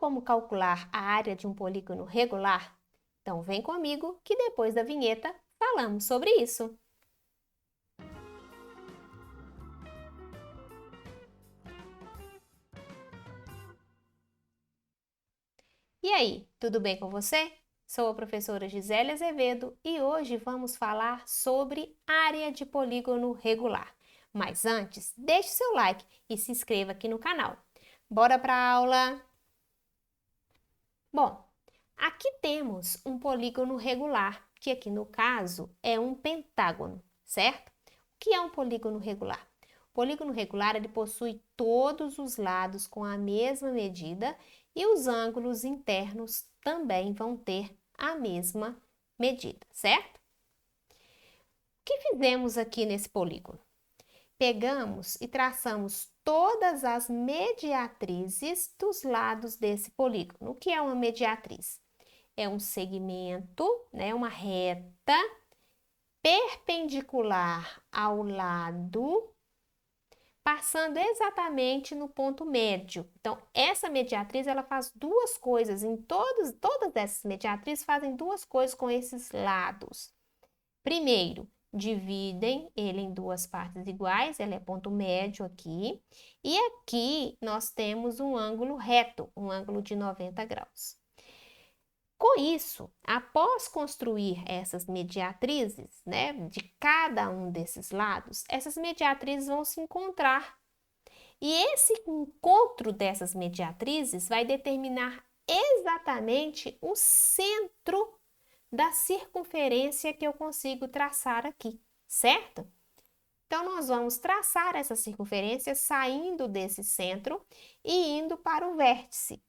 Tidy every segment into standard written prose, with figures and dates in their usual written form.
como calcular a área de um polígono regular? Então vem comigo que depois da vinheta falamos sobre isso. E aí, tudo bem com você? Sou a professora Gisele Azevedo e hoje vamos falar sobre área de polígono regular. Mas antes, deixe seu like e se inscreva aqui no canal. Bora para a aula? Bom, aqui temos um polígono regular, que aqui no caso é um pentágono, certo? O que é um polígono regular? O polígono regular ele possui todos os lados com a mesma medida e os ângulos internos também vão ter a mesma medida, certo? O que fizemos aqui nesse polígono? Pegamos e traçamos todas as mediatrizes dos lados desse polígono. O que é uma mediatriz? É um segmento, né, uma reta perpendicular ao lado, passando exatamente no ponto médio. Então, essa mediatriz ela faz duas coisas, todas essas mediatrizes fazem duas coisas com esses lados. Primeiro, dividem ele em duas partes iguais, ela é ponto médio aqui, e aqui nós temos um ângulo reto, um ângulo de 90 graus. Com isso, após construir essas mediatrizes, né, de cada um desses lados, essas mediatrizes vão se encontrar. E esse encontro dessas mediatrizes vai determinar exatamente o centro da circunferência que eu consigo traçar aqui, certo? Então, nós vamos traçar essa circunferência saindo desse centro e indo para o vértice,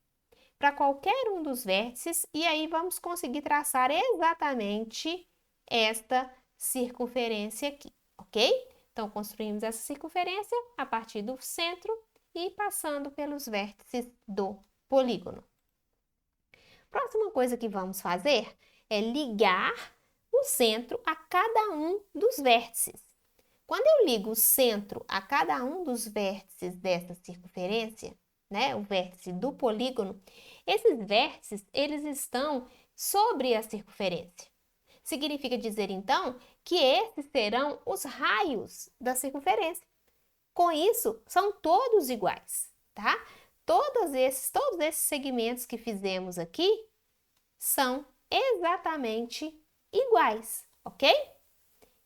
para qualquer um dos vértices, e aí vamos conseguir traçar exatamente esta circunferência aqui, ok? Então, construímos essa circunferência a partir do centro e passando pelos vértices do polígono. Próxima coisa que vamos fazer é ligar o centro a cada um dos vértices. Quando eu ligo o centro a cada um dos vértices dessa circunferência, né, o vértice do polígono, esses vértices, eles estão sobre a circunferência. Significa dizer, então, que esses serão os raios da circunferência. Com isso, são todos iguais, tá? Todos esses segmentos que fizemos aqui são exatamente iguais, ok?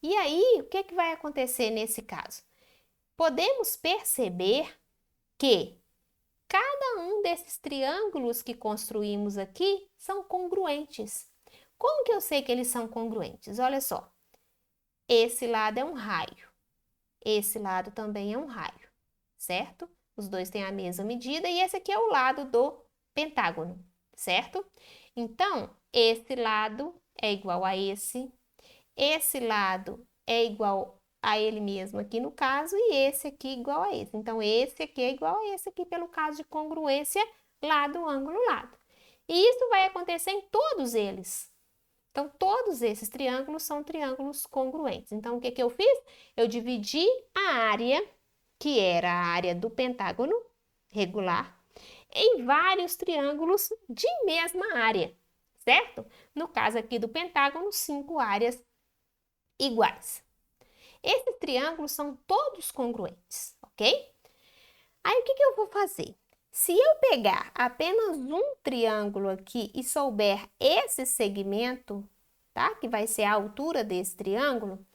E aí, o que vai acontecer nesse caso? Podemos perceber que cada um desses triângulos que construímos aqui são congruentes. Como que eu sei que eles são congruentes? Olha só, esse lado é um raio, esse lado também é um raio, certo? Os dois têm a mesma medida e esse aqui é o lado do pentágono, certo? Então, esse lado é igual a esse lado é igual a ele mesmo aqui no caso, e esse aqui igual a esse. Então, esse aqui é igual a esse aqui pelo caso de congruência lado, ângulo, lado. E isso vai acontecer em todos eles. Então, todos esses triângulos são triângulos congruentes. Então, o que eu fiz? Eu dividi a área, que era a área do pentágono regular, em vários triângulos de mesma área, certo? No caso aqui do pentágono, 5 áreas iguais. Esses triângulos são todos congruentes, ok? Aí, o que eu vou fazer? Se eu pegar apenas um triângulo aqui e souber esse segmento, tá? Que vai ser a altura desse triângulo,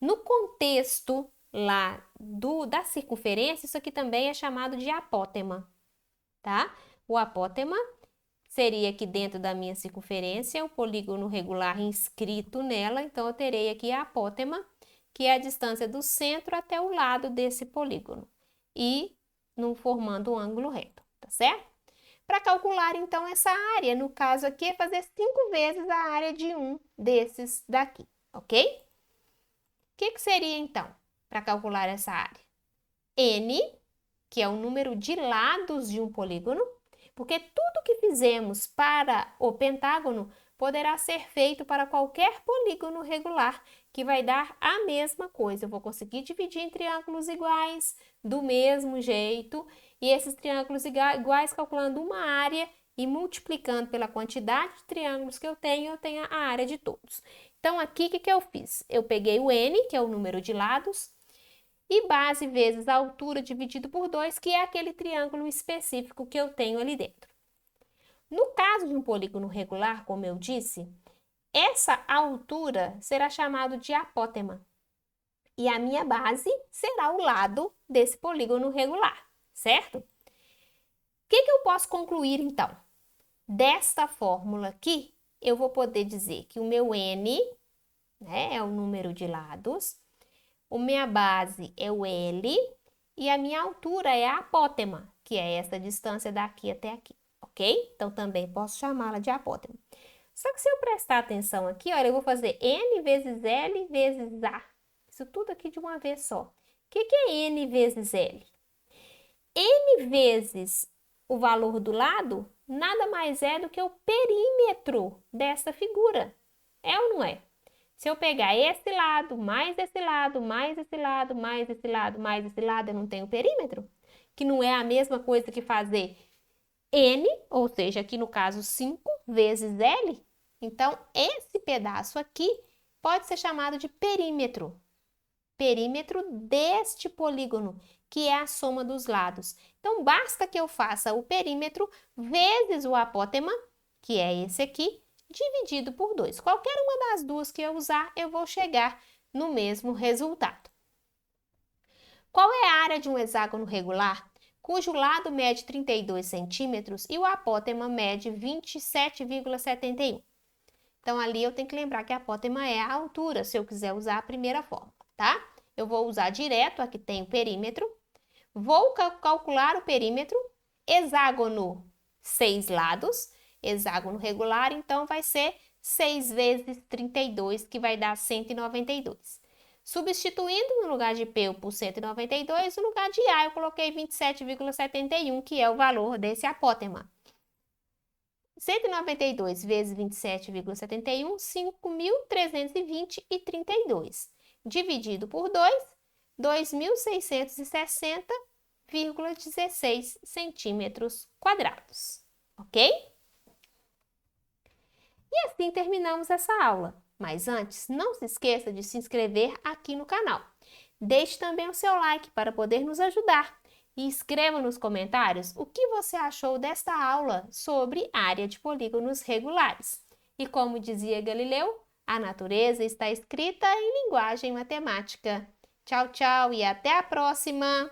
no contexto lá da circunferência, isso aqui também é chamado de apótema, tá? O apótema seria aqui dentro da minha circunferência, o polígono regular inscrito nela, então eu terei aqui a apótema, que é a distância do centro até o lado desse polígono, e formando um ângulo reto, tá certo? Para calcular, então, essa área, no caso aqui, é fazer 5 vezes a área de um desses daqui, ok? O que seria, então, para calcular essa área? N, que é o número de lados de um polígono, porque tudo que fizemos para o pentágono poderá ser feito para qualquer polígono regular, que vai dar a mesma coisa. Eu vou conseguir dividir em triângulos iguais, do mesmo jeito, e esses triângulos iguais calculando uma área e multiplicando pela quantidade de triângulos que eu tenho a área de todos. Então, aqui, o que eu fiz? Eu peguei o n, que é o número de lados, e base vezes a altura dividido por 2, que é aquele triângulo específico que eu tenho ali dentro. No caso de um polígono regular, como eu disse, essa altura será chamada de apótema. E a minha base será o lado desse polígono regular, certo? O que eu posso concluir, então? Desta fórmula aqui, eu vou poder dizer que o meu n, né, é o número de lados, a minha base é o L e a minha altura é a apótema, que é essa distância daqui até aqui, ok? Então, também posso chamá-la de apótema. Só que se eu prestar atenção aqui, olha, eu vou fazer N vezes L vezes A. Isso tudo aqui de uma vez só. O que é N vezes L? N vezes o valor do lado nada mais é do que o perímetro dessa figura. É ou não é? Se eu pegar esse lado, mais esse lado, mais esse lado, mais esse lado, mais esse lado, eu não tenho perímetro? Que não é a mesma coisa que fazer N, ou seja, aqui no caso 5 vezes L. Então, esse pedaço aqui pode ser chamado de perímetro. Perímetro deste polígono, que é a soma dos lados. Então, basta que eu faça o perímetro vezes o apótema, que é esse aqui, dividido por 2. Qualquer uma das duas que eu usar, eu vou chegar no mesmo resultado. Qual é a área de um hexágono regular, cujo lado mede 32 centímetros e o apótema mede 27,71? Então, ali eu tenho que lembrar que a apótema é a altura, se eu quiser usar a primeira forma, tá? Eu vou usar direto, aqui tem o perímetro. Vou calcular o perímetro, hexágono, 6 lados, hexágono regular, então vai ser 6 vezes 32, que vai dar 192. Substituindo no lugar de P eu pus 192, no lugar de A eu coloquei 27,71, que é o valor desse apótema. 192 vezes 27,71, 5.320,32. Dividido por 2, 2.660,16 centímetros quadrados, ok? E assim terminamos essa aula. Mas antes, não se esqueça de se inscrever aqui no canal. Deixe também o seu like para poder nos ajudar. E escreva nos comentários o que você achou desta aula sobre área de polígonos regulares. E como dizia Galileu, a natureza está escrita em linguagem matemática. Tchau, tchau e até a próxima!